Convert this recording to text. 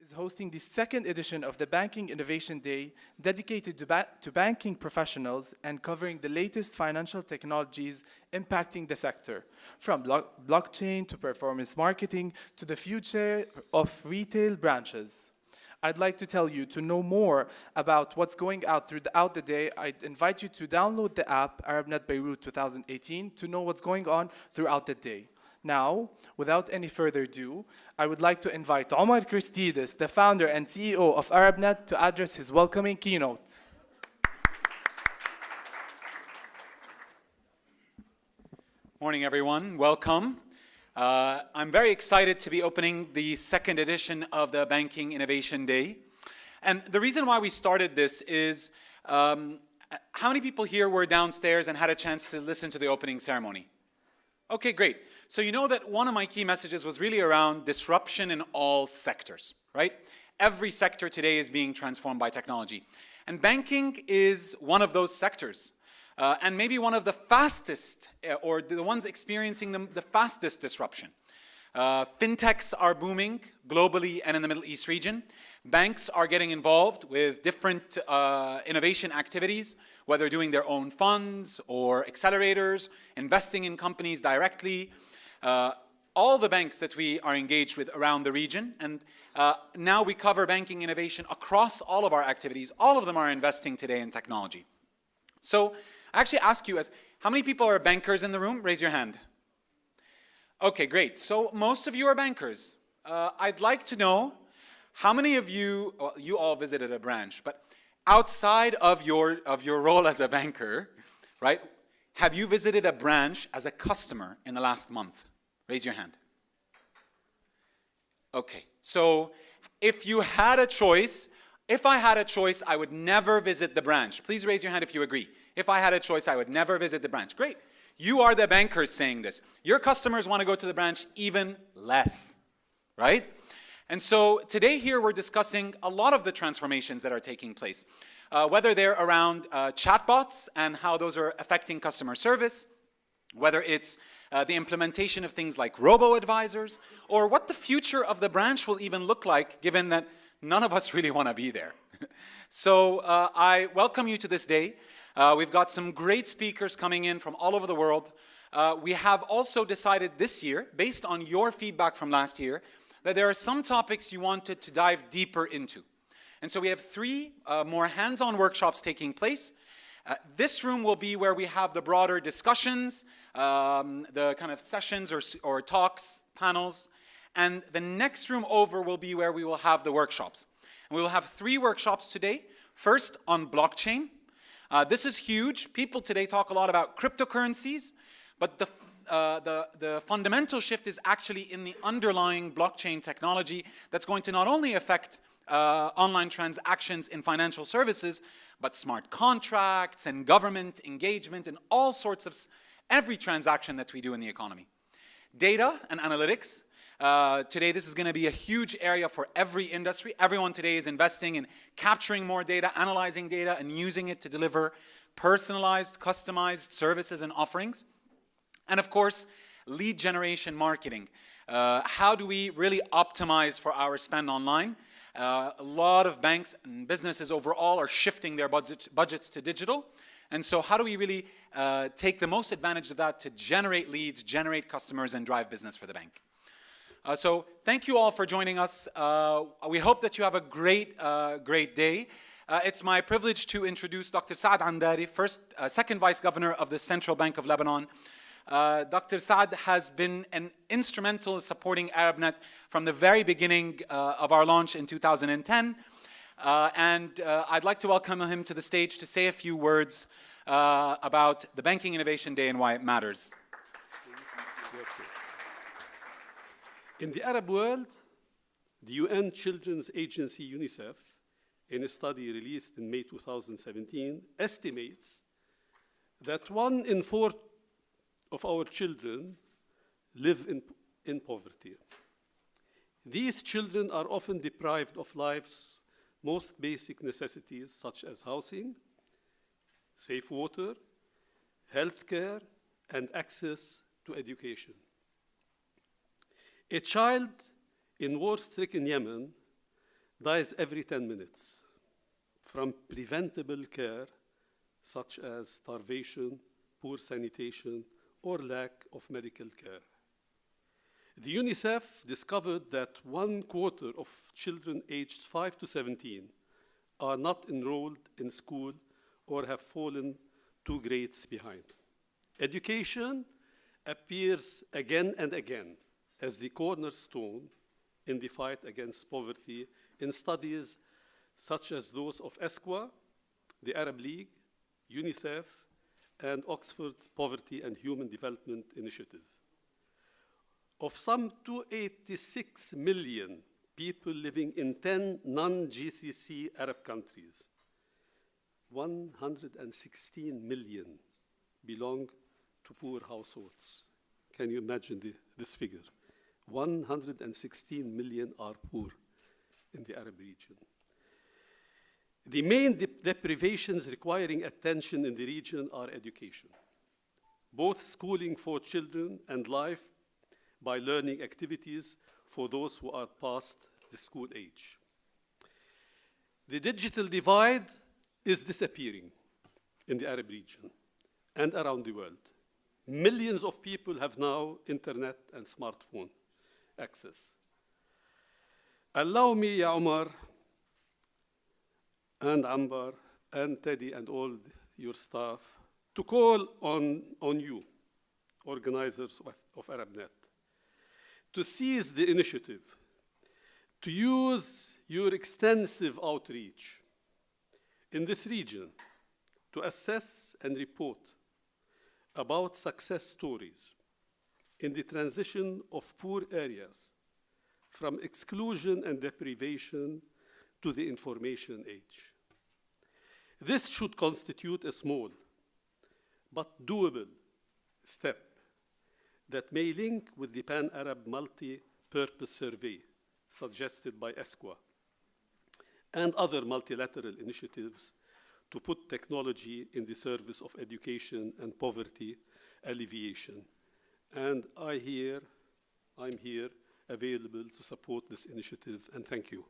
is hosting the second edition of the Banking Innovation Day dedicated to banking professionals and covering the latest financial technologies impacting the sector, from blockchain to performance marketing to the future of retail branches. I'd like to tell you to know more about what's going out throughout the day. I'd invite you to download the app ArabNet Beirut 2018 to know what's going on throughout the day. Now, without any further ado, I would like to invite Omar Christidis, the founder and CEO of ArabNet, to address his welcoming keynote. Morning, everyone. Welcome. I'm very excited to be opening the second edition of the Banking Innovation Day. And the reason why we started this is, how many people here were downstairs and had a chance to listen to the opening ceremony? Okay, great. So you know that one of my key messages was really around disruption in all sectors, right? Every sector today is being transformed by technology. And banking is one of those sectors. And maybe one of the fastest, or the ones experiencing the fastest disruption. Fintechs are booming globally and in the Middle East region. Banks are getting involved with different innovation activities, whether doing their own funds or accelerators, investing in companies directly. All the banks that we are engaged with around the region, and now we cover banking innovation across all of our activities. All of them are investing today in technology. So I actually ask you, how many people are bankers in the room? Raise your hand. Okay, great. So most of you are bankers. I'd like to know how many of you, well, you all visited a branch, but outside of your role as a banker, right? Have you visited a branch as a customer in the last month? Raise your hand. Okay, so if you had a choice, if I had a choice, I would never visit the branch. Please raise your hand if you agree. If I had a choice, I would never visit the branch. Great. You are the bankers saying this. Your customers want to go to the branch even less, right? And so today here we're discussing a lot of the transformations that are taking place, whether they're around chatbots and how those are affecting customer service, whether it's the implementation of things like robo-advisors, or what the future of the branch will even look like, given that none of us really want to be there. So I welcome you to this day. We've got some great speakers coming in from all over the world. We have also decided this year, based on your feedback from last year, that there are some topics you wanted to dive deeper into. And so we have three more hands-on workshops taking place. This room will be where we have the broader discussions, the kind of sessions or talks, panels. And the next room over will be where we will have the workshops. And we will have three workshops today. First, on blockchain. This is huge. People today talk a lot about cryptocurrencies, but the fundamental shift is actually in the underlying blockchain technology that's going to not only affect online transactions in financial services, but smart contracts and government engagement and all sorts of every transaction that we do in the economy. Data and analytics. Today, this is going to be a huge area for every industry. Everyone today is investing in capturing more data, analyzing data, and using it to deliver personalized, customized services and offerings. And of course, lead generation marketing. How do we really optimize for our spend online? A lot of banks and businesses overall are shifting their budgets to digital. And so how do we really take the most advantage of that to generate leads, generate customers, and drive business for the bank? So thank you all for joining us. We hope that you have a great day. It's my privilege to introduce Dr. Saad Andari, second Vice Governor of the Central Bank of Lebanon. Dr. Saad has been instrumental in supporting ArabNet from the very beginning of our launch in 2010. And I'd like to welcome him to the stage to say a few words about the Banking Innovation Day and why it matters. In the Arab world, the UN Children's Agency, UNICEF, in a study released in May 2017, estimates that 1 in 4 of our children live in poverty. These children are often deprived of life's most basic necessities, such as housing, safe water, healthcare, and access to education. A child in war-stricken Yemen dies every 10 minutes from preventable care such as starvation, poor sanitation, or lack of medical care. The UNICEF discovered that 1/4 of children aged 5 to 17 are not enrolled in school or have fallen 2 grades behind. Education appears again and again as the cornerstone in the fight against poverty in studies such as those of ESQA, the Arab League, UNICEF, and Oxford Poverty and Human Development Initiative. Of some 286 million people living in 10 non-GCC Arab countries, 116 million belong to poor households. Can you imagine this figure? 116 million are poor in the Arab region. The main deprivations requiring attention in the region are education, both schooling for children and life by learning activities for those who are past the school age. The digital divide is disappearing in the Arab region and around the world. Millions of people have now internet and smartphone access. Allow me, Ya Omar, and Ambar, and Teddy, and all your staff, to call on you, organizers of ArabNet, to seize the initiative, to use your extensive outreach in this region to assess and report about success stories in the transition of poor areas from exclusion and deprivation to the information age. This should constitute a small but doable step that may link with the Pan-Arab Multi-Purpose Survey suggested by ESQA and other multilateral initiatives to put technology in the service of education and poverty alleviation. And I'm here available to support this initiative, and thank you.